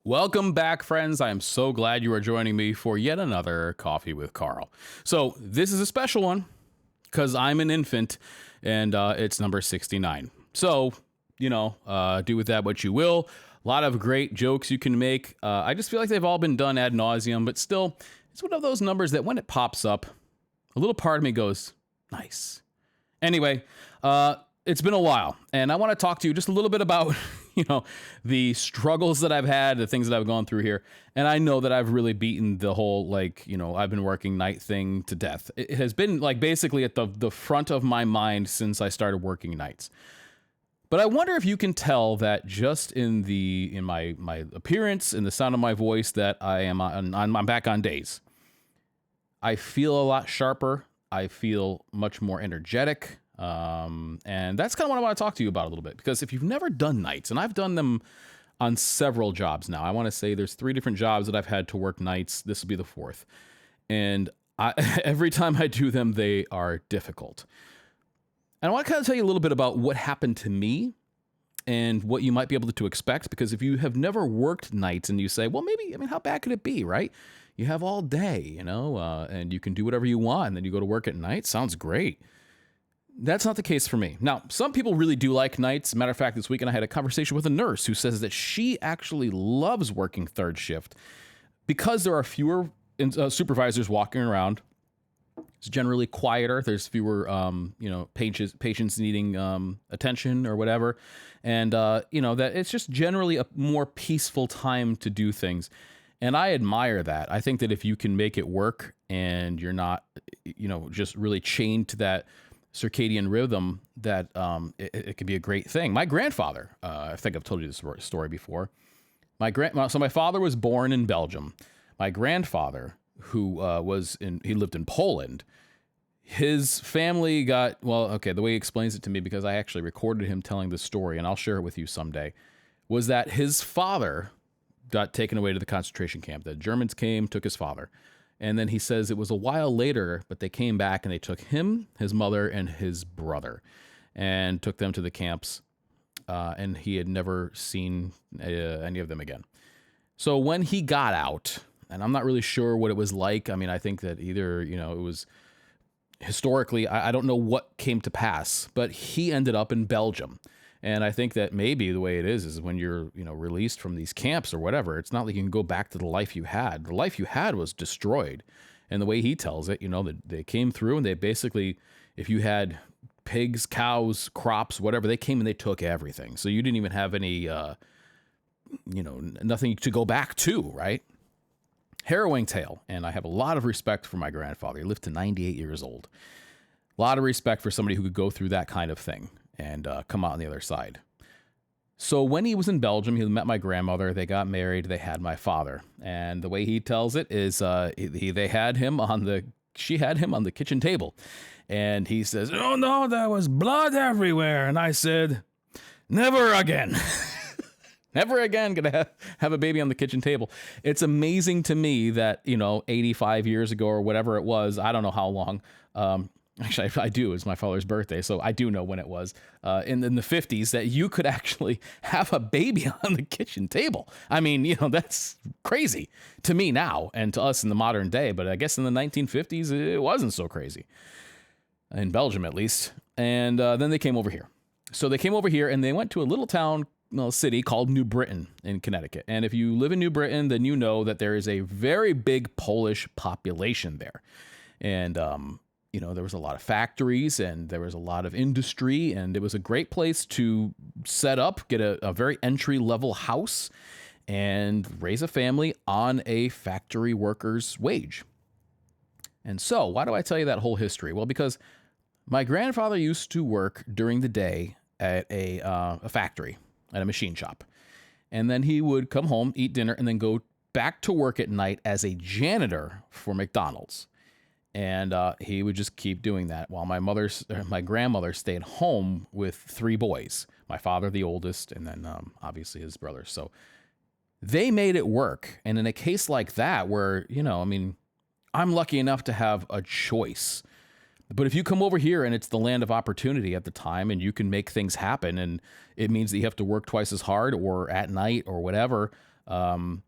Welcome back, friends. I am so glad you are joining me for yet another Coffee with Carl. So this is a special one because I'm an infant and it's number 69. So, do with that what you will. A lot of great jokes you can make. I just feel like they've all been done ad nauseum, but still, it's one of those numbers that when it pops up, a little part of me goes, nice. Anyway, it's been a while, and I want to talk to you just a little bit about, the struggles that I've had, the things that I've gone through here. And I know that I've really beaten the whole, I've been working night thing to death. It has been basically at the front of my mind since I started working nights. But I wonder if you can tell that just in my appearance, in the sound of my voice, that I'm back on days. I feel a lot sharper. I feel much more energetic. And that's kind of what I want to talk to you about a little bit, because if you've never done nights, and I've done them on several jobs now, I want to say there's 3 different jobs that I've had to work nights. This will be the 4th. And every time I do them, they are difficult. And I want to kind of tell you a little bit about what happened to me and what you might be able to expect, because if you have never worked nights and you say, well, how bad could it be, right? You have all day, and you can do whatever you want, and then you go to work at night. Sounds great. That's not the case for me. Now, some people really do like nights. Matter of fact, this weekend I had a conversation with a nurse who says that she actually loves working third shift because there are fewer supervisors walking around. It's generally quieter. There's fewer, patients needing attention or whatever. And, that it's just generally a more peaceful time to do things. And I admire that. I think that if you can make it work and you're not, just really chained to that circadian rhythm, that it could be a great thing. My grandfather, I think I've told you this story before. So my father was born in Belgium. My grandfather, who he lived in Poland, his family the way he explains it to me, because I actually recorded him telling this story, and I'll share it with you someday, was that his father got taken away to the concentration camp. The Germans came, took his father. And then he says it was a while later, but they came back and they took him, his mother, and his brother and took them to the camps. And he had never seen any of them again. So when he got out, and I'm not really sure what it was like. I mean, I think that either, it was historically, I don't know what came to pass, but he ended up in Belgium. And I think that maybe the way it is when you're, released from these camps or whatever, it's not like you can go back to the life you had. The life you had was destroyed. And the way he tells it, they came through and they basically, if you had pigs, cows, crops, whatever, they came and they took everything. So you didn't even have any, nothing to go back to, right? Harrowing tale. And I have a lot of respect for my grandfather. He lived to 98 years old. A lot of respect for somebody who could go through that kind of thing and come out on the other side. So when he was in Belgium, he met my grandmother, they got married, they had my father. And the way he tells it is she had him on the kitchen table. And he says, oh no, there was blood everywhere. And I said, never again. Never again gonna have a baby on the kitchen table. It's amazing to me that, 85 years ago or whatever it was, I don't know how long, actually, I do. It's my father's birthday, so I do know when it was, in the 50s, that you could actually have a baby on the kitchen table. I mean, that's crazy to me now and to us in the modern day, but I guess in the 1950s, it wasn't so crazy. In Belgium, at least. And then they came over here. So they came over here and they went to a little town, city called New Britain in Connecticut. And if you live in New Britain, then you know that there is a very big Polish population there. And, there was a lot of factories and there was a lot of industry, and it was a great place to set up, get a very entry-level house and raise a family on a factory worker's wage. And so why do I tell you that whole history? Well, because my grandfather used to work during the day at a factory, at a machine shop. And then he would come home, eat dinner, and then go back to work at night as a janitor for McDonald's. And he would just keep doing that while my grandmother stayed home with 3 boys. My father, the oldest, and then obviously his brother. So they made it work. And in a case like that, where, I'm lucky enough to have a choice. But if you come over here and it's the land of opportunity at the time and you can make things happen, and it means that you have to work twice as hard or at night or whatever, What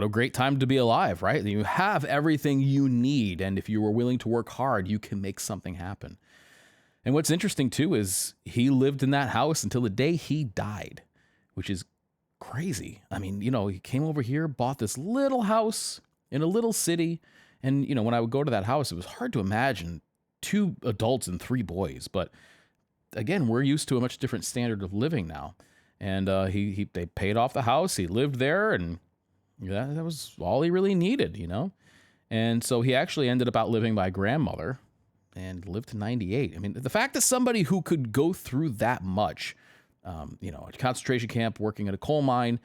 a great time to be alive, right? You have everything you need. And if you were willing to work hard, you can make something happen. And what's interesting too is he lived in that house until the day he died, which is crazy. I mean, he came over here, bought this little house in a little city. And, when I would go to that house, it was hard to imagine 2 adults and 3 boys. But again, we're used to a much different standard of living now. And they paid off the house. He lived there, and that was all he really needed, And so he actually ended up outliving my grandmother and lived to 98. I mean, the fact that somebody who could go through that much, a concentration camp, working at a coal mine,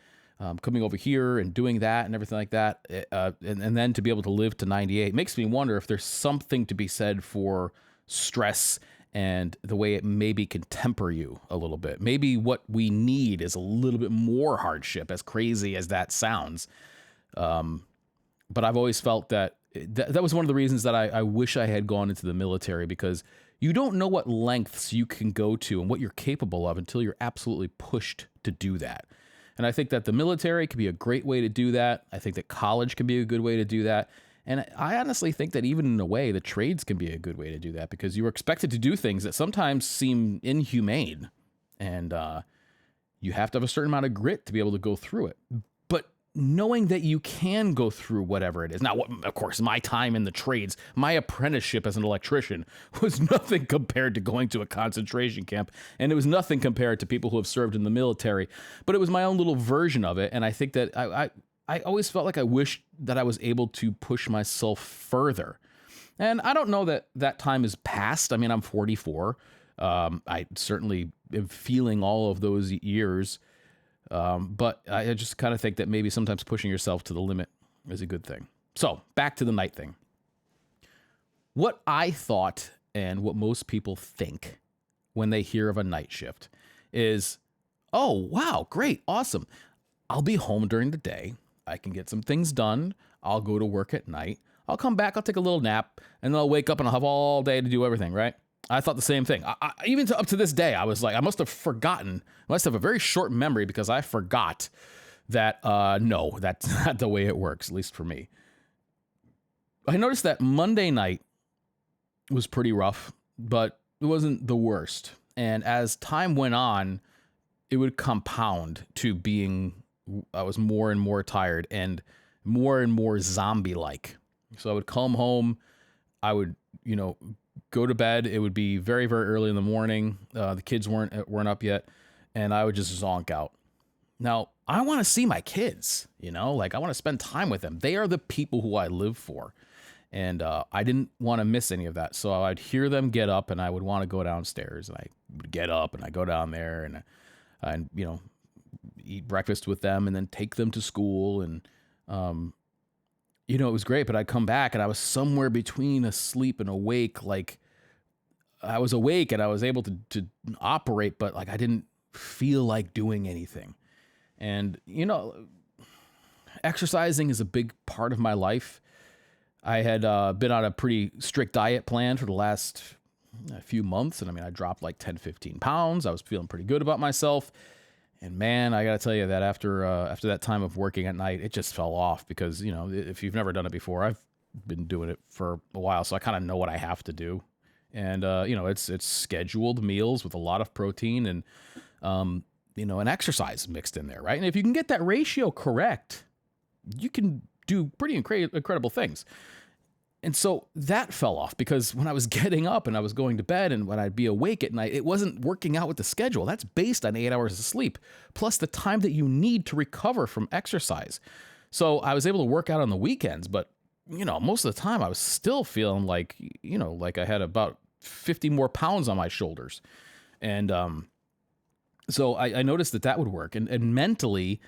coming over here and doing that and everything like that, and then to be able to live to 98 makes me wonder if there's something to be said for stress and the way it maybe can temper you a little bit. Maybe what we need is a little bit more hardship, as crazy as that sounds. But I've always felt that was one of the reasons that I wish I had gone into the military, because you don't know what lengths you can go to and what you're capable of until you're absolutely pushed to do that. And I think that the military can be a great way to do that. I think that college can be a good way to do that. And I honestly think that even in a way, the trades can be a good way to do that, because you're expected to do things that sometimes seem inhumane. And you have to have a certain amount of grit to be able to go through it. But knowing that you can go through whatever it is. Now, of course, my time in the trades, my apprenticeship as an electrician was nothing compared to going to a concentration camp. And it was nothing compared to people who have served in the military. But it was my own little version of it. And I think that I always felt like I wished that I was able to push myself further. And I don't know that that time is past. I mean, I'm 44. I certainly am feeling all of those years. But I just kind of think that maybe sometimes pushing yourself to the limit is a good thing. So back to the night thing. What I thought, and what most people think when they hear of a night shift, is, oh, wow, great, awesome. I'll be home during the day. I can get some things done. I'll go to work at night. I'll come back. I'll take a little nap, and then I'll wake up and I'll have all day to do everything, right? I thought the same thing. Even up to this day, I was like, I must have forgotten. I must have a very short memory, because I forgot that, no, that's not the way it works, at least for me. I noticed that Monday night was pretty rough, but it wasn't the worst. And as time went on, it would compound to being, I was more and more tired and more zombie-like. So I would come home, I would, go to bed. It would be very, very early in the morning. The kids weren't up yet, and I would just zonk out. Now, I want to see my kids, I want to spend time with them. They are the people who I live for. And I didn't want to miss any of that. So I'd hear them get up, and I would want to go downstairs, and I would get up and I go down there and eat breakfast with them and then take them to school. And, it was great, but I'd come back and I was somewhere between asleep and awake. Like, I was awake and I was able to operate, but like I didn't feel like doing anything. And, exercising is a big part of my life. I had been on a pretty strict diet plan for the last few months. And I dropped like 10, 15 pounds. I was feeling pretty good about myself. And man, I got to tell you that after that time of working at night, it just fell off, because, if you've never done it before, I've been doing it for a while, so I kind of know what I have to do. And, it's scheduled meals with a lot of protein and, and exercise mixed in there, right? And if you can get that ratio correct, you can do pretty incredible things. And so that fell off, because when I was getting up and I was going to bed and when I'd be awake at night, it wasn't working out with the schedule. That's based on 8 hours of sleep, plus the time that you need to recover from exercise. So I was able to work out on the weekends, but, most of the time I was still feeling like, like I had about 50 more pounds on my shoulders. And so I noticed that would work. And mentally,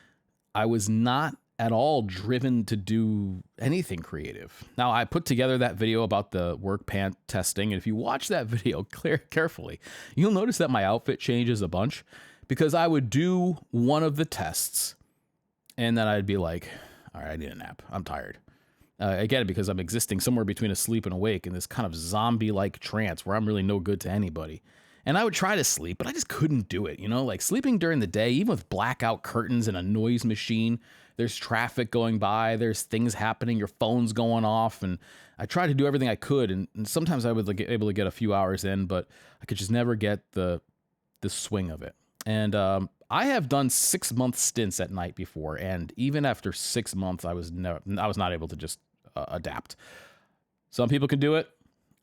I was not at all driven to do anything creative. Now, I put together that video about the work pant testing, and if you watch that video carefully, you'll notice that my outfit changes a bunch, because I would do one of the tests, and then I'd be like, all right, I need a nap. I'm tired. Again, because I'm existing somewhere between asleep and awake in this kind of zombie-like trance where I'm really no good to anybody. And I would try to sleep, but I just couldn't do it. You know, like sleeping during the day, even with blackout curtains and a noise machine, there's traffic going by, there's things happening, your phone's going off. And I tried to do everything I could. And sometimes I would like, able to get a few hours in, but I could just never get the swing of it. And I have done 6-month stints at night before. And even after 6 months, I was not able to just adapt. Some people can do it.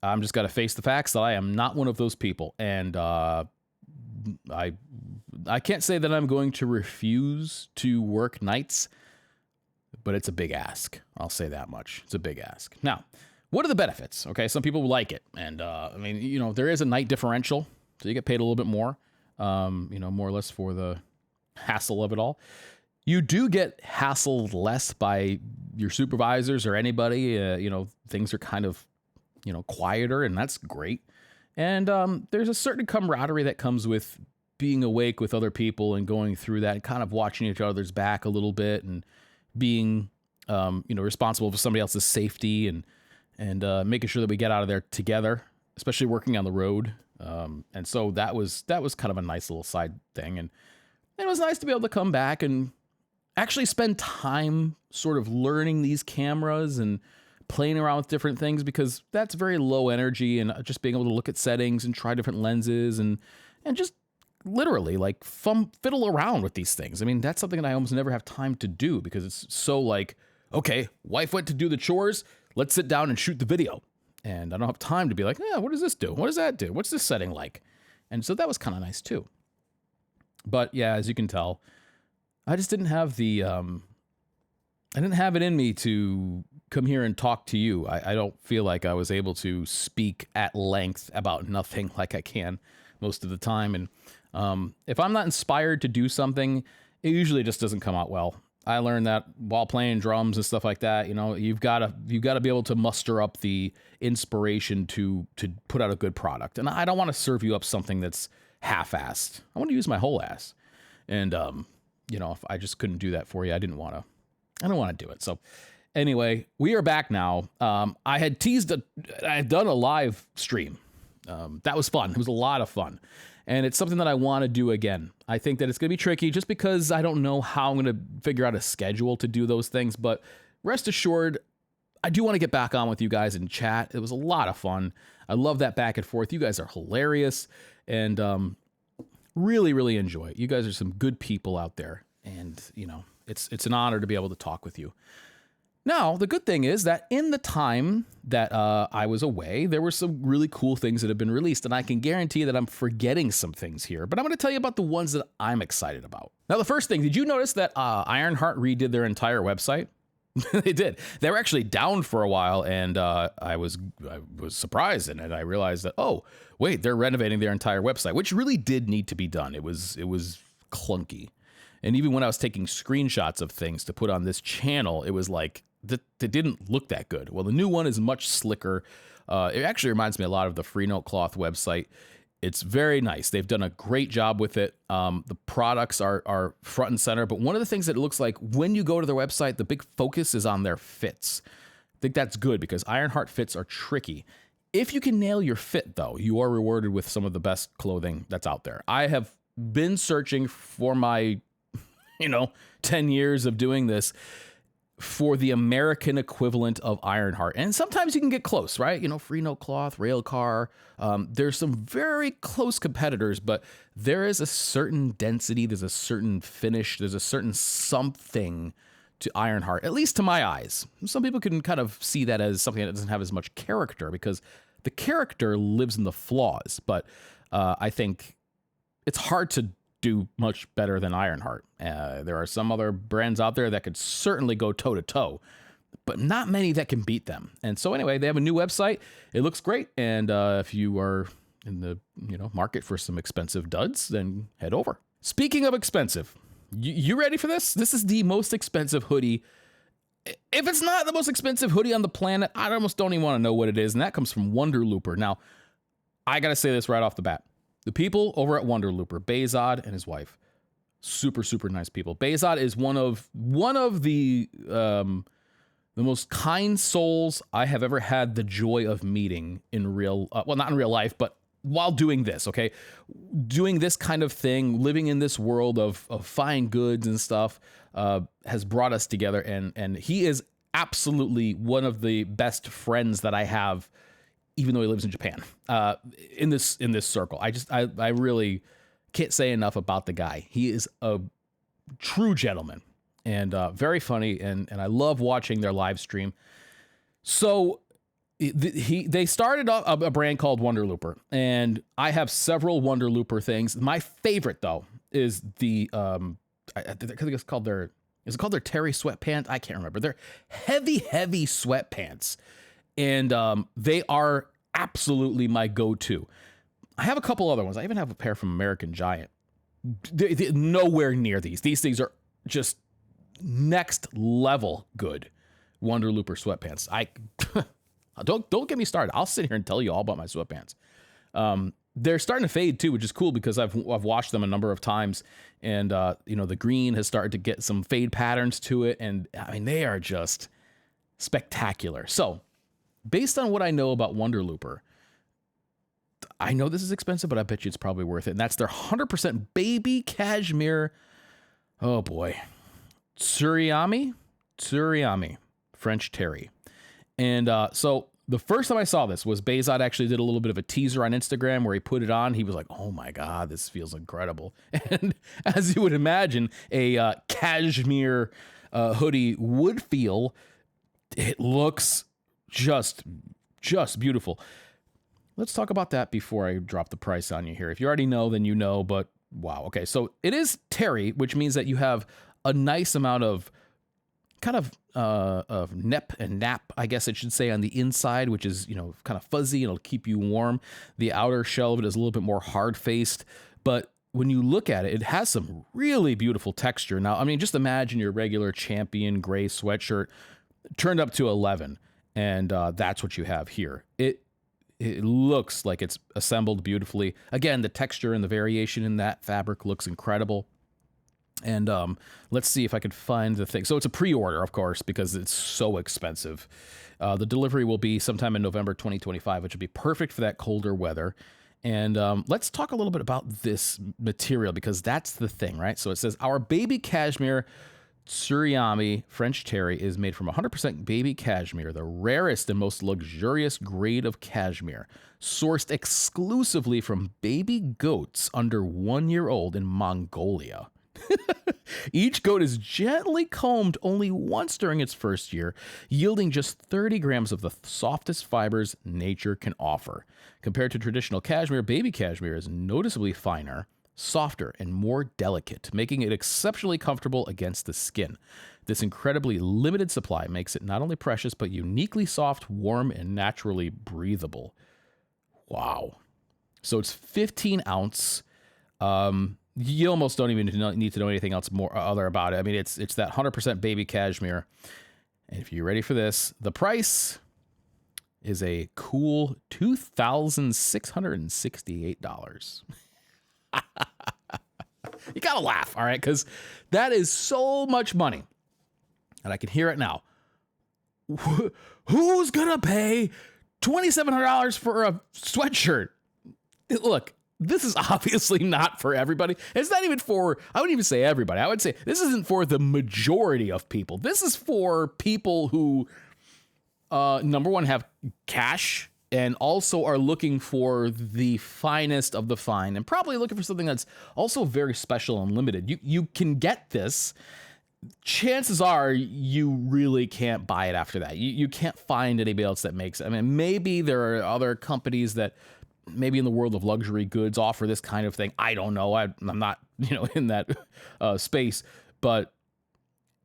I'm just got to face the facts that I am not one of those people. And I can't say that I'm going to refuse to work nights, but it's a big ask. I'll say that much. It's a big ask. Now, what are the benefits? Okay, some people like it. And I mean, you know, there is a night differential, so you get paid a little bit more, you know, more or less for the hassle of it all. You do get hassled less by your supervisors or anybody. You know, things are kind of, you know, quieter, and that's great. And there's a certain camaraderie that comes with being awake with other people and going through that and kind of watching each other's back a little bit and being, you know, responsible for somebody else's safety and making sure that we get out of there together, especially working on the road. And so that was kind of a nice little side thing. And it was nice to be able to come back and actually spend time sort of learning these cameras and playing around with different things, because that's very low energy, and just being able to look at settings and try different lenses and just literally like fiddle around with these things. I mean, that's something that I almost never have time to do, because it's so like, okay, wife went to do the chores, let's sit down and shoot the video. And I don't have time to be like, yeah, what does this do? What does that do? What's this setting like? And so that was kind of nice too. But yeah, as you can tell, I just didn't have I didn't have it in me to come here and talk to you. I don't feel like I was able to speak at length about nothing like I can most of the time. And if I'm not inspired to do something, it usually just doesn't come out well. I learned that while playing drums and stuff like that. You know, you've got to be able to muster up the inspiration to put out a good product. And I don't want to serve you up something that's half-assed. I want to use my whole ass. And you know, if I just couldn't do that for you, I don't want to do it. So anyway, we are back now. I had done a live stream. That was fun. It was a lot of fun. And it's something that I want to do again. I think that it's going to be tricky just because I don't know how I'm going to figure out a schedule to do those things. But rest assured, I do want to get back on with you guys and chat. It was a lot of fun. I love that back and forth. You guys are hilarious and really, really enjoy it. You guys are some good people out there. And, you know, it's an honor to be able to talk with you. Now, the good thing is that in the time that I was away, there were some really cool things that have been released, and I can guarantee that I'm forgetting some things here, but I'm going to tell you about the ones that I'm excited about. Now, the first thing, did you notice that Ironheart redid their entire website? They did. They were actually down for a while, and I was surprised, and I realized that, oh, wait, they're renovating their entire website, which really did need to be done. It was clunky. And even when I was taking screenshots of things to put on this channel, it was like, that didn't look that good. Well, the new one is much slicker. It actually reminds me a lot of the Freenode Cloth website. It's very nice. They've done a great job with it. The products are front and center, but one of the things that it looks like when you go to their website, the big focus is on their fits. I think that's good because Ironheart fits are tricky. If you can nail your fit, though, you are rewarded with some of the best clothing that's out there. I have been searching for my 10 years of doing this for the American equivalent of Ironheart. And sometimes you can get close, right? Freenode Cloth, Railcar. There's some very close competitors, but there is a certain density, there's a certain finish, there's a certain something to Ironheart, at least to my eyes. Some people can kind of see that as something that doesn't have as much character because the character lives in the flaws. But I think it's hard to do much better than Ironheart. There are some other brands out there that could certainly go toe to toe, but not many that can beat them. And so anyway, they have a new website. It looks great. And if you are in the market for some expensive duds, then head over. Speaking of expensive, you ready for this? This is the most expensive hoodie. If it's not the most expensive hoodie on the planet, I almost don't even want to know what it is. And that comes from Wonderlooper. Now, I got to say this right off the bat. The people over at Wonderlooper, Behzad and his wife, super, super nice people. Behzad is one of the most kind souls I have ever had the joy of meeting in real, well, not in real life, but while doing this, okay, doing this kind of thing, living in this world of fine goods and stuff, has brought us together. And he is absolutely one of the best friends that I have, even though he lives in Japan, in this circle. I really can't say enough about the guy. He is a true gentleman and very funny. And I love watching their live stream. So they started a brand called Wonder Looper, and I have several Wonder Looper things. My favorite though is the I think it's called their Terry sweatpants? I can't remember. They're heavy sweatpants, and they are absolutely my go-to. I have a couple other ones. I even have a pair from American Giant. They're nowhere near these. These things are just next level good. Wonder Looper sweatpants. Don't get me started. I'll sit here and tell you all about my sweatpants. They're starting to fade too, which is cool because I've washed them a number of times, and the green has started to get some fade patterns to it, and I mean they are just spectacular. So, based on what I know about Wonder Looper, I know this is expensive, but I bet you it's probably worth it. And that's their 100% baby cashmere. Oh boy, Tsuriyami French terry. And so the first time I saw this was Bezod actually did a little bit of a teaser on Instagram where he put it on. He was like, oh my God, this feels incredible. And as you would imagine, a cashmere hoodie would feel. It looks just beautiful. Let's talk about that before I drop the price on you here. If you already know, then you know, but wow. Okay, so it is terry, which means that you have a nice amount of kind of nep and nap, I guess I should say, on the inside, which is, kind of fuzzy and it'll keep you warm. The outer shell of it is a little bit more hard-faced, but when you look at it, it has some really beautiful texture. Now, I mean, just imagine your regular Champion gray sweatshirt turned up to 11, and that's what you have here. It looks like it's assembled beautifully. Again, the texture and the variation in that fabric looks incredible. And let's see if I could find the thing. So it's a pre-order, of course, because it's so expensive. The delivery will be sometime in November 2025, which would be perfect for that colder weather. And let's talk a little bit about this material, because that's the thing, right? So it says, our baby cashmere Tsuriyami French terry is made from 100% baby cashmere, the rarest and most luxurious grade of cashmere, sourced exclusively from baby goats under 1 year old in Mongolia. Each goat is gently combed only once during its first year, yielding just 30 grams of the softest fibers nature can offer. Compared to traditional cashmere, baby cashmere is noticeably finer, softer, and more delicate, making it exceptionally comfortable against the skin. This incredibly limited supply makes it not only precious, but uniquely soft, warm, and naturally breathable. Wow. So it's 15 ounce. You almost don't even need to know anything else more other about it. I mean, it's that 100% baby cashmere. And if you're ready for this, the price is a cool $2,668. You gotta laugh, all right? Because that is so much money. And I can hear it now. Who's gonna pay $2,700 for a sweatshirt? Look, this is obviously not for everybody. It's not even for, I wouldn't even say everybody. I would say this isn't for the majority of people. This is for people who, number one, have cash and also are looking for the finest of the fine and probably looking for something that's also very special and limited. You can get this. Chances are you really can't buy it after that. You can't find anybody else that makes it. I mean, maybe there are other companies that maybe in the world of luxury goods offer this kind of thing. I don't know. I'm not, in that space, but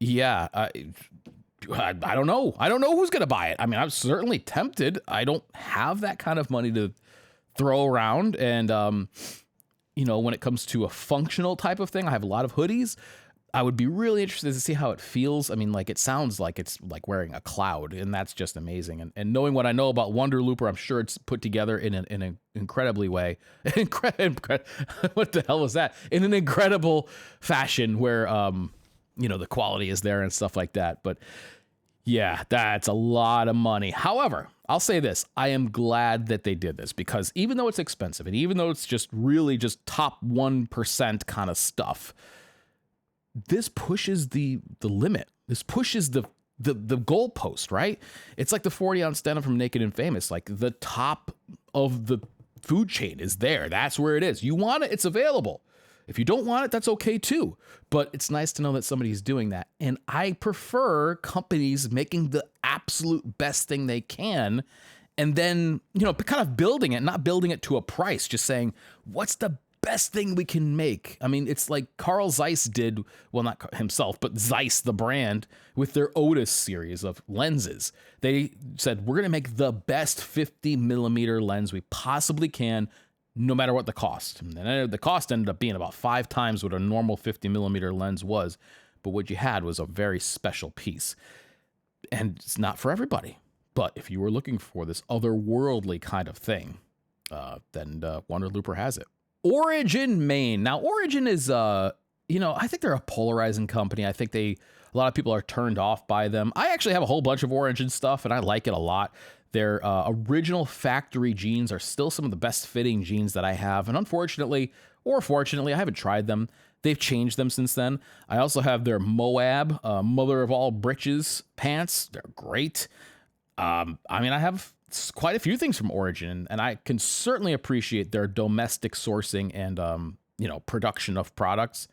yeah, I don't know. I don't know who's going to buy it. I mean, I'm certainly tempted. I don't have that kind of money to throw around. And, when it comes to a functional type of thing, I have a lot of hoodies. I would be really interested to see how it feels. I mean, it sounds like it's like wearing a cloud, and that's just amazing. And knowing what I know about Wonder Looper, I'm sure it's put together in an incredibly way. What the hell was that? In an incredible fashion where, the quality is there and stuff like that. But Yeah, that's a lot of money. However, I'll say this. I am glad that they did this because even though it's expensive and even though it's just really just top 1% kind of stuff, this pushes the limit. This pushes the goalpost, right? It's like the 40-ounce denim from Naked and Famous. Like the top of the food chain is there. That's where it is. You want it, it's available. If you don't want it, that's okay too. But it's nice to know that somebody's doing that. And I prefer companies making the absolute best thing they can and then, kind of building it, not building it to a price, just saying, what's the best thing we can make? I mean, it's like Carl Zeiss did, well, not himself, but Zeiss, the brand, with their Otis series of lenses. They said, we're going to make the best 50 millimeter lens we possibly can, no matter what the cost. And the cost ended up being about 5 times what a normal 50 millimeter lens was. But what you had was a very special piece. And it's not for everybody. But if you were looking for this otherworldly kind of thing, then Wonder Looper has it. Origin Maine. Now, Origin is, I think they're a polarizing company. I think a lot of people are turned off by them. I actually have a whole bunch of Origin stuff, and I like it a lot. Their original factory jeans are still some of the best fitting jeans that I have. And unfortunately, or fortunately, I haven't tried them. They've changed them since then. I also have their Moab, mother of all britches pants. They're great. I have quite a few things from Origin, and I can certainly appreciate their domestic sourcing and, production of products.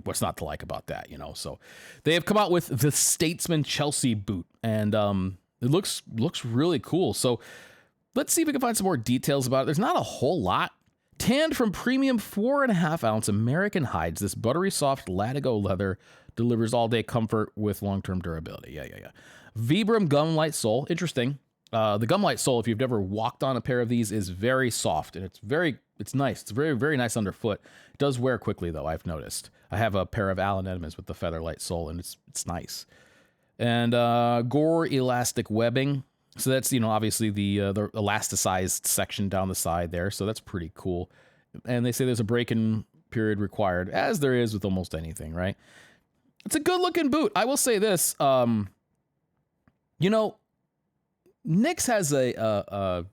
What's not to like about that, So they have come out with the Statesman Chelsea boot, and it looks really cool. So let's see if we can find some more details about it. There's not a whole lot. Tanned from premium 4.5-ounce American hides, this buttery soft Latigo leather delivers all-day comfort with long-term durability. Yeah. Vibram gum light sole. Interesting. The gum light sole, if you've never walked on a pair of these, is very soft and it's nice. It's very, very nice underfoot. It does wear quickly though, I've noticed. I have a pair of Allen Edmonds with the feather light sole and it's nice. And Gore elastic webbing. So that's, obviously the elasticized section down the side there. So that's pretty cool. And they say there's a break-in period required, as there is with almost anything, right? It's a good looking boot. I will say this, Nyx has a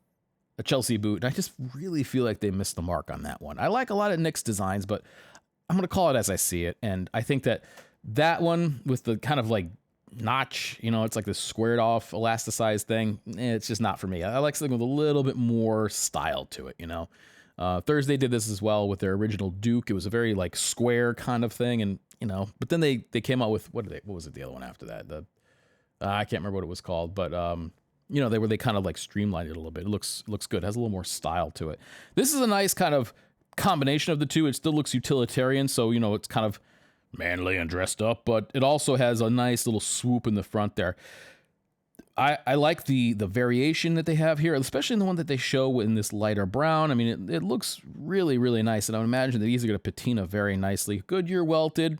Chelsea boot, and I just really feel like they missed the mark on that one. I like a lot of Nyx designs, but I'm going to call it as I see it. And I think that one with the kind of like notch, it's like this squared off elasticized thing. It's just not for me. I like something with a little bit more style to it, Thursday did this as well with their original Duke. It was a very like square kind of thing. And, but then they came out with, what was it? The other one after that? I can't remember what it was called, but, they kind of like streamlined it a little bit. It looks good. It has a little more style to it. This is a nice kind of combination of the two. It still looks utilitarian. So, it's kind of manly and dressed up, but it also has a nice little swoop in the front there. I like the variation that they have here, especially in the one that they show in this lighter brown. I mean, it looks really, really nice. And I would imagine that these are going to patina very nicely. Goodyear welted.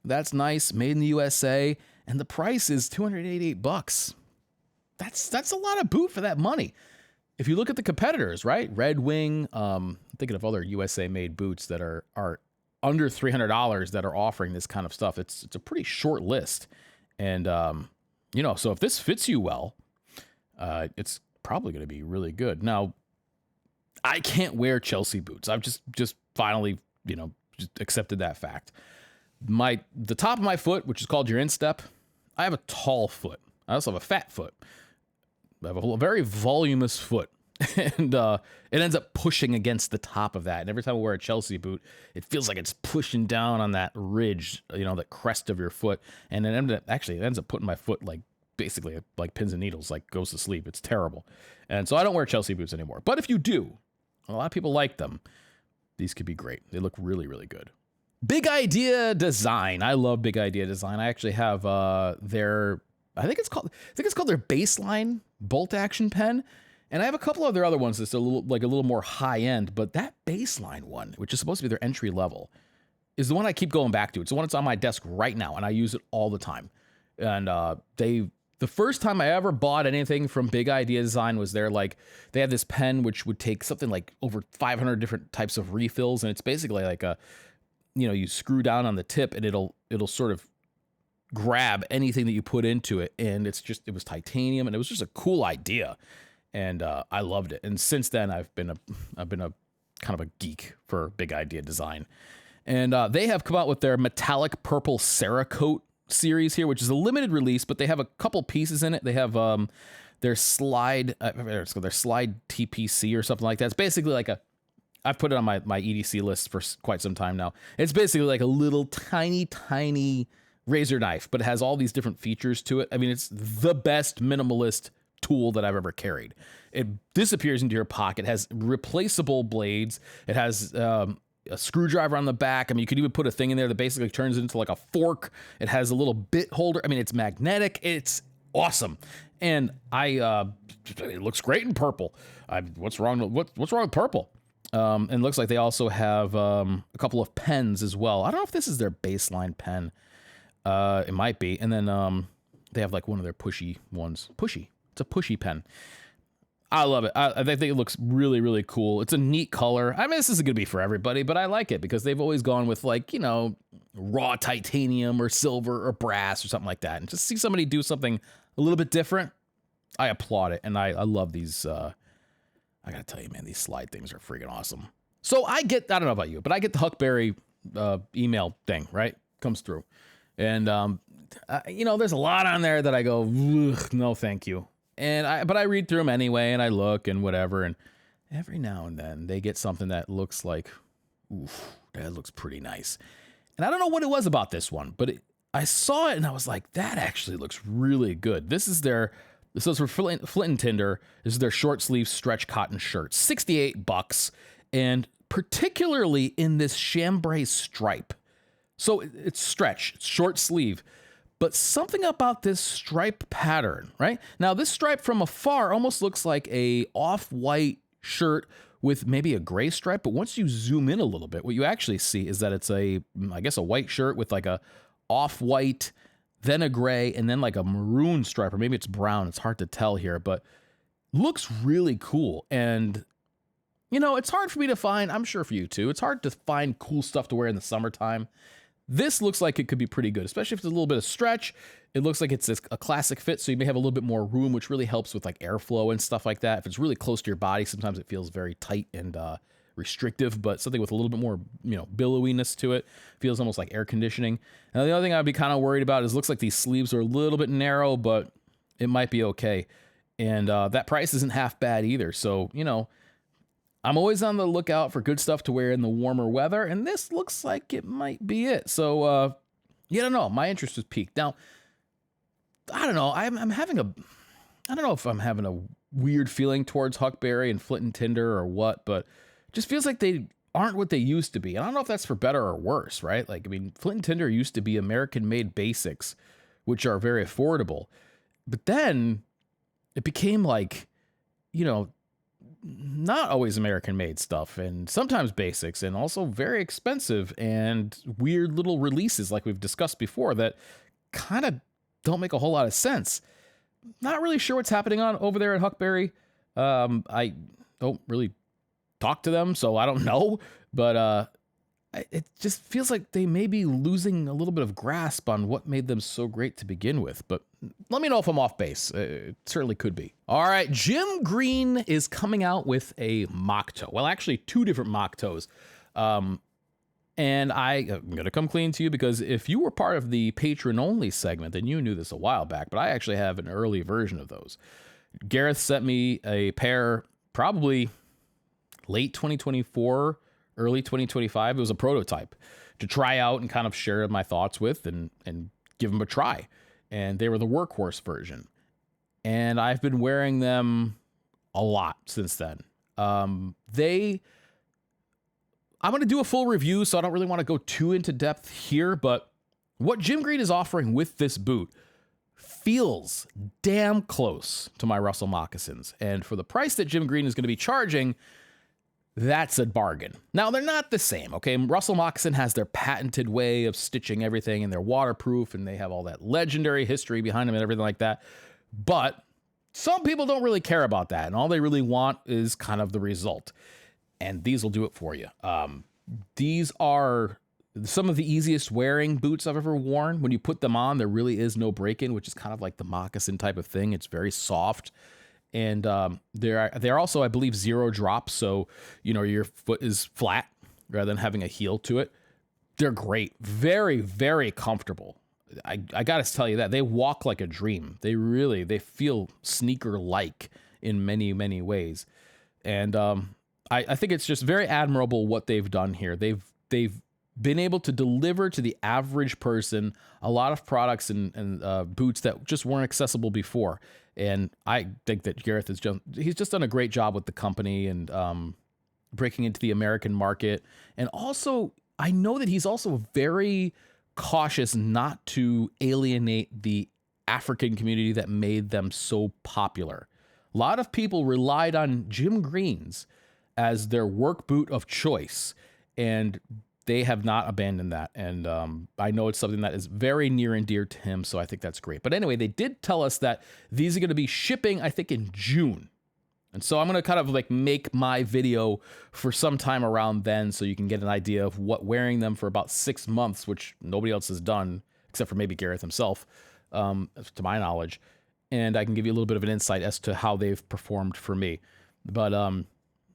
That's nice. Made in the USA. And the price is $288. That's a lot of boot for that money. If you look at the competitors, right? Red Wing, I'm thinking of other USA made boots that are under $300 that are offering this kind of stuff. It's a pretty short list. And, so if this fits you well, it's probably going to be really good. Now, I can't wear Chelsea boots. I've just finally, just accepted that fact. The top of my foot, which is called your instep, I have a tall foot. I also have a fat foot. I have a very voluminous foot. And it ends up pushing against the top of that. And every time I wear a Chelsea boot, it feels like it's pushing down on that ridge, the crest of your foot. And it ends up putting my foot like basically like pins and needles, like goes to sleep. It's terrible. And so I don't wear Chelsea boots anymore. But if you do, a lot of people like them. These could be great. They look really, really good. Big Idea Design. I love Big Idea Design. I actually have their, I think it's called their Baseline bolt action pen. And I have a couple of their other ones that's a little more high end, but that Baseline one, which is supposed to be their entry level, is the one I keep going back to. It's the one that's on my desk right now, and I use it all the time. And the first time I ever bought anything from Big Idea Design was they had this pen which would take something like over 500 different types of refills, and it's basically like you screw down on the tip and it'll sort of grab anything that you put into it. And it was titanium, and it was just a cool idea. And I loved it. And since then, I've been a kind of a geek for big idea design. And they have come out with their metallic Purple Cerakote series here, which is a limited release, but they have a couple pieces in it. They have their slide TPC or something like that. It's basically like I've put it on my EDC list for quite some time now. It's basically like a little tiny razor knife, but it has all these different features to it. I mean, it's the best minimalist tool that I've ever carried. It disappears into your pocket. It has replaceable blades. It has a screwdriver on the back. I mean, you could even put a thing in there that basically turns it into like a fork. It has a little bit holder. I mean, it's magnetic. It's awesome. And it looks great in purple. What's wrong with purple? And it looks like they also have a couple of pens as well. I don't know if this is their baseline pen. It might be. And then they have like one of their pushy ones. It's a pushy pen. I love it. I think it looks really, really cool. It's a neat color. I mean, this isn't going to be for everybody, but I like it because they've always gone with like, raw titanium or silver or brass or something like that. And just see somebody do something a little bit different, I applaud it. And I love these. I got to tell you, man, these slide things are freaking awesome. So I don't know about you, but I get the Huckberry email thing, right? Comes through. And, there's a lot on there that I go, no, thank you. But I read through them anyway, and I look and whatever, and every now and then they get something that looks like, oof, that looks pretty nice. And I don't know what it was about this one, but I saw it and I was like, that actually looks really good. This is for Flint and Tinder. This is their short sleeve stretch cotton shirt, $68, and particularly in this chambray stripe. So it's stretch, it's short sleeve. But something about this stripe pattern, right? Now, this stripe from afar almost looks like a off-white shirt with maybe a gray stripe. But once you zoom in a little bit, what you actually see is that it's a white shirt with like a off-white, then a gray, and then like a maroon stripe, or maybe it's brown. It's hard to tell here, but looks really cool. And, it's hard for me to find, I'm sure for you too, it's hard to find cool stuff to wear in the summertime. This looks like it could be pretty good, especially if it's a little bit of stretch. It looks like it's a classic fit, so you may have a little bit more room, which really helps with like airflow and stuff like that. If it's really close to your body, sometimes it feels very tight and restrictive, but something with a little bit more, billowiness to it feels almost like air conditioning. Now, the other thing I'd be kind of worried about is it looks like these sleeves are a little bit narrow, but it might be okay. And that price isn't half bad either. So, I'm always on the lookout for good stuff to wear in the warmer weather, and this looks like it might be it. So, I don't know. My interest was piqued. Now, I don't know. I don't know if I'm having a weird feeling towards Huckberry and Flint and Tinder or what, but it just feels like they aren't what they used to be. And I don't know if that's for better or worse, right? Like, I mean, Flint and Tinder used to be American-made basics, which are very affordable. But then it became like, not always American-made stuff, and sometimes basics, and also very expensive and weird little releases like we've discussed before that kind of don't make a whole lot of sense. Not really sure what's happening over there at Huckberry. I don't really talk to them, so I don't know, but it just feels like they may be losing a little bit of grasp on what made them so great to begin with. But let me know if I'm off base. It certainly could be. All right, Jim Green is coming out with a mock toe. Well, actually, two different mock toes. And I'm going to come clean to you because if you were part of the patron-only segment, then you knew this a while back, but I actually have an early version of those. Gareth sent me a pair probably late 2024, early 2025. It was a prototype to try out and kind of share my thoughts with and give them a try. And they were the workhorse version. And I've been wearing them a lot since then. I'm going to do a full review, so I don't really want to go too into depth here, but what Jim Green is offering with this boot feels damn close to my Russell moccasins. And for the price that Jim Green is going to be charging, that's a bargain. Now, they're not the same, okay? Russell Moccasin has their patented way of stitching everything, and they're waterproof, and they have all that legendary history behind them and everything like that. But some people don't really care about that, and all they really want is kind of the result. And these will do it for you. These are some of the easiest wearing boots I've ever worn. When you put them on, there really is no break-in, which is kind of like the moccasin type of thing. It's very soft. And they're also, I believe, zero drop. So, your foot is flat rather than having a heel to it. They're great. Very, very comfortable. I got to tell you that. They walk like a dream. They feel sneaker-like in many, many ways. And I think it's just very admirable what they've done here. They've been able to deliver to the average person a lot of products and boots that just weren't accessible before. And I think that Gareth he's just done a great job with the company and breaking into the American market. And also, I know that he's also very cautious not to alienate the African community that made them so popular. A lot of people relied on Jim Green's as their work boot of choice, and they have not abandoned that. And I know it's something that is very near and dear to him, so I think that's great. But anyway, they did tell us that these are going to be shipping, I think, in June. And so I'm going to kind of like make my video for some time around then so you can get an idea of what wearing them for about 6 months, which nobody else has done, except for maybe Gareth himself, to my knowledge. And I can give you a little bit of an insight as to how they've performed for me. But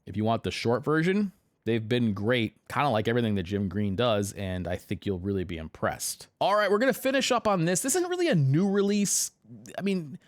if you want the short version, they've been great, kind of like everything that Jim Green does, and I think you'll really be impressed. All right, we're going to finish up on this. This isn't really a new release. I mean,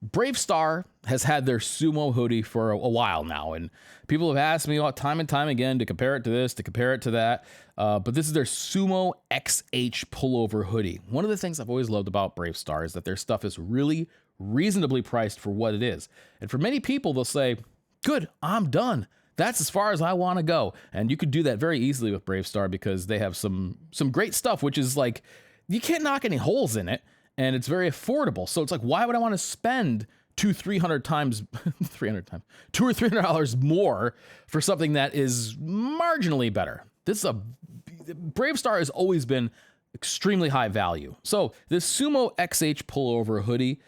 Brave Star has had their Sumo hoodie for a while now, and people have asked me time and time again to compare it to this, to compare it to that, but this is their Sumo XH pullover hoodie. One of the things I've always loved about Brave Star is that their stuff is really reasonably priced for what it is. And for many people, they'll say, good, I'm done. That's as far as I want to go. And you could do that very easily with Brave Star because they have some great stuff, which is like, you can't knock any holes in it. And it's very affordable. So it's like, why would I want to spend $200 or $300 more for something that is marginally better? Brave Star has always been extremely high value. So this Sumo XH pullover hoodie,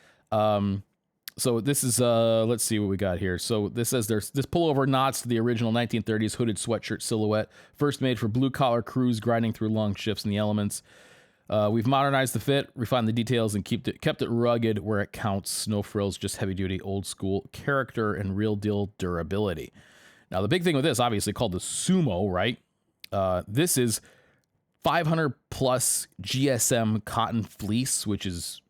so this is, let's see what we got here. So this says this pullover nods to the original 1930s hooded sweatshirt silhouette, first made for blue-collar crews grinding through long shifts in the elements. We've modernized the fit, refined the details, and kept it rugged where it counts. No frills, just heavy-duty, old-school character and real-deal durability. Now, the big thing with this, obviously called the Sumo, right? This is 500-plus GSM cotton fleece, which is,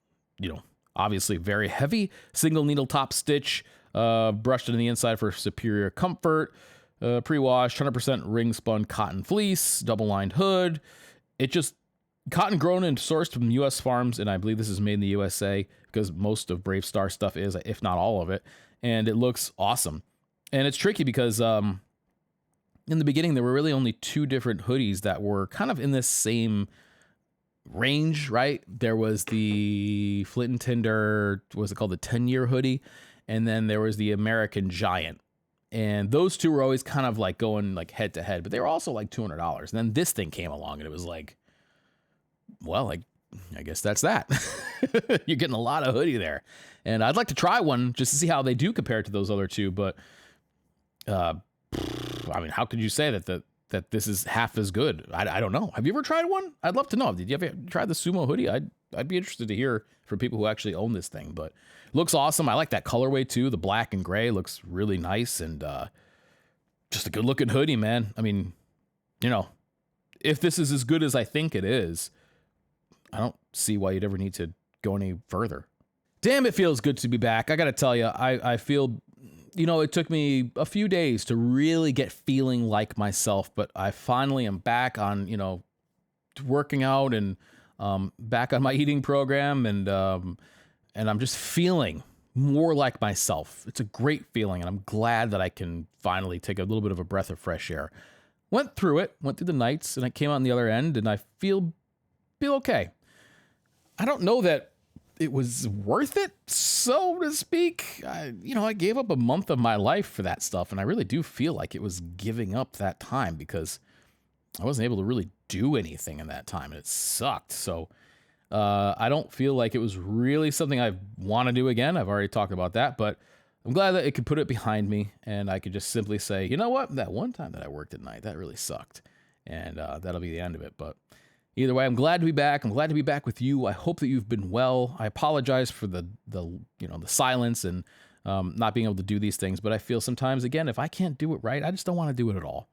obviously very heavy. Single-needle top stitch, brushed into the inside for superior comfort. Pre-washed, 100% ring-spun cotton fleece, double-lined hood. Cotton grown and sourced from U.S. farms, and I believe this is made in the USA because most of Brave Star stuff is, if not all of it, and it looks awesome. And it's tricky because in the beginning, there were really only 2 different hoodies that were kind of in this same range, right? There was the Flint and Tinder, what was it called, the 10-year hoodie, and then there was the American Giant. And those two were always kind of like going like head to head, but they were also like $200. And then this thing came along and it was like, well, I guess that's that. You're getting a lot of hoodie there. And I'd like to try one just to see how they do compare to those other two. But, I mean, how could you say that this is half as good? I don't know. Have you ever tried one? I'd love to know. Did you ever try the Sumo hoodie? I'd be interested to hear from people who actually own this thing. But it looks awesome. I like that colorway, too. The black and gray looks really nice. And just a good-looking hoodie, man. I mean, if this is as good as I think it is, I don't see why you'd ever need to go any further. Damn, it feels good to be back. I got to tell you, I feel, it took me a few days to really get feeling like myself, but I finally am back on, working out and back on my eating program. And I'm just feeling more like myself. It's a great feeling. And I'm glad that I can finally take a little bit of a breath of fresh air. Went through the nights, and I came out on the other end, and I feel okay. I don't know that it was worth it, so to speak. I gave up a month of my life for that stuff, and I really do feel like it was giving up that time because I wasn't able to really do anything in that time, and it sucked. So I don't feel like it was really something I want to do again. I've already talked about that, but I'm glad that it could put it behind me, and I could just simply say, you know what? That one time that I worked at night, that really sucked, and that'll be the end of it. But Either way, I'm glad to be back. I'm glad to be back with you. I hope that you've been well. I apologize for the silence and not being able to do these things, but I feel sometimes, again, if I can't do it right, I just don't want to do it at all.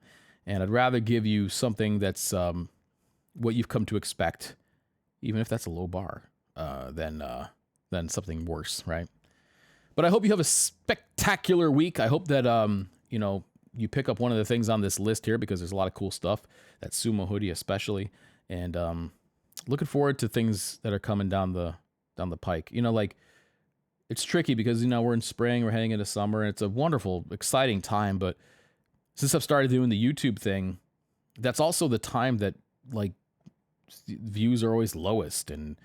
And I'd rather give you something that's what you've come to expect, even if that's a low bar, than something worse, right? But I hope you have a spectacular week. I hope that you pick up one of the things on this list here, because there's a lot of cool stuff. That Sumo hoodie especially. And looking forward to things that are coming down the pike. It's tricky because we're in spring, we're heading into summer, and it's a wonderful, exciting time. But since I've started doing the YouTube thing, that's also the time that views are always lowest. And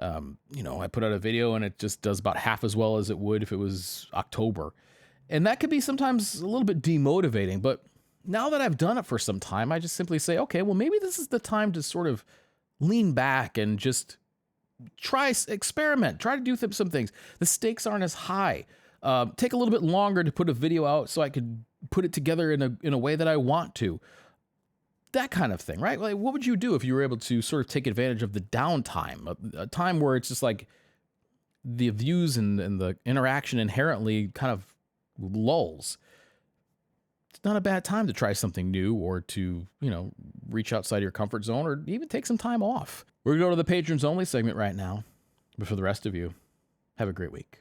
I put out a video and it just does about half as well as it would if it was October, and that could be sometimes a little bit demotivating. But now that I've done it for some time, I just simply say, okay, well, maybe this is the time to sort of lean back and just experiment, try to do some things. The stakes aren't as high. Take a little bit longer to put a video out so I could put it together in a way that I want to. That kind of thing, right? Like, what would you do if you were able to sort of take advantage of the downtime, a time where it's just like the views and the interaction inherently kind of lulls? It's not a bad time to try something new, or to, reach outside your comfort zone, or even take some time off. We're going to go to the patrons only segment right now. But for the rest of you, have a great week.